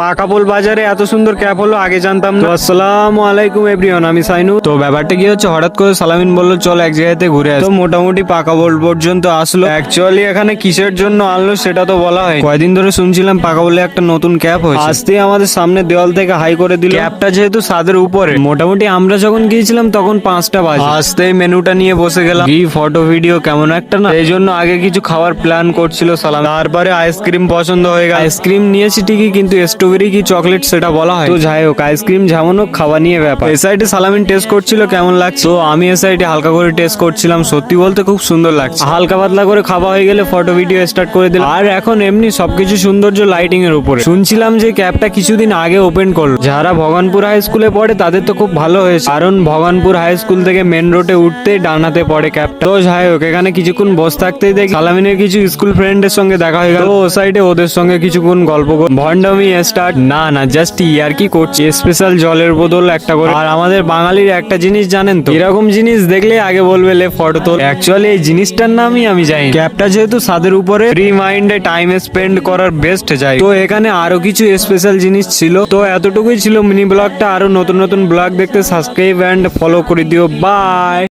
পাকাপোল বাজারে এত সুন্দর ক্যাপ হলো আগে জানতাম না। আসসালামু আলাইকুম এভরিওয়ান, আমি সাইনু। তো ব্যাপারটা কি হচ্ছে, হঠাৎ করে সালামিন বললো চল এক জায়গাতে ঘুরে আসি। তো মোটামুটি পাকাপোল পর্যন্ত আসলো। অ্যাকচুয়ালি এখানে কিসের জন্য আনলো সেটা তো বলা হয়। কয়দিন ধরে শুনছিলাম পাকাপোলে একটা নতুন ক্যাপ হয়েছে, আসতেই আমাদের সামনে দেওয়াল থেকে হাই করে দিল। ক্যাপটা যেহেতু ছাদের উপরে, মোটামুটি আমরা যখন গিয়েছিলাম তখন 5টা বাজে। আসতেই মেনুটা নিয়ে বসে গেলাম। কি ফটো ভিডিও কেমন একটা না, এই জন্য আগে কিছু খাওয়ার প্ল্যান করছিল সালাম। তারপরে আইসক্রিম পছন্দ হয়ে গেল। আইসক্রিম নিয়েছি ঠিকই, কিন্তু স্ট্রবেরি কি চকলেট সেটা বলা হয়। তো যাই হোক, আইসক্রিম যেমন হোক খাওয়া নিয়ে ব্যাপার। এই সাইডে সালামিন টেস্ট করছিল কেমন লাগছে, তো আমি এই সাইডে হালকা করে টেস্ট করছিলাম। সত্যি বলতে খুব সুন্দর লাগছে। হালকা পাতলা করে খাওয়া হয়ে গেলে ফটো ভিডিও স্টার্ট করে দিলাম। আর এখন এমনি সবকিছু সৌন্দর্য লাইটিং এর উপরে। শুনছিলাম যে ক্যাবটা কিছুদিন আগে ওপেন করলো। যারা ভগবানপুর হাই স্কুলে পড়ে তাদের তো খুব ভালো হয়েছে, কারণ ভগবানপুর হাই স্কুল থেকে মেন রোডে উঠতে ডানাতে পড়ে ক্যাবটা। তো যাই হোক, এখানে কিছুক্ষণ বসে থাকতেই দেখি সালামিনের কিছু স্কুল ফ্রেন্ডের সঙ্গে দেখা হয়ে গেল। ও সাইডে ওদের সঙ্গে কিছুক্ষণ গল্প ভন্ডামি স্টার্ট। না জাস্ট ইয়ার্কি করছি। স্পেশাল জলের বোতল একটা করে। আর আমাদের বাঙালির একটা জিনিস জানেন তো, এরকম জিনিস দেখলে আগে বলবে লে ফটো তোল। অ্যাকচুয়ালি এই জিনিসটার নামই আমি জানি। ক্যাবটা যেহেতু ছাদের উপরে, ফ্রি মাইন্ডে টাইম স্পেন্ড করার বেস্ট জায়গা। তো এখানে আরো কিছু স্পেশাল জিনিস ছিল। তো এতটুকুই ছিল মিনি ব্লগটা। আরো নতুন নতুন ব্লগ দেখতে সাবস্ক্রাইব এন্ড ফলো করে দিও। বাই।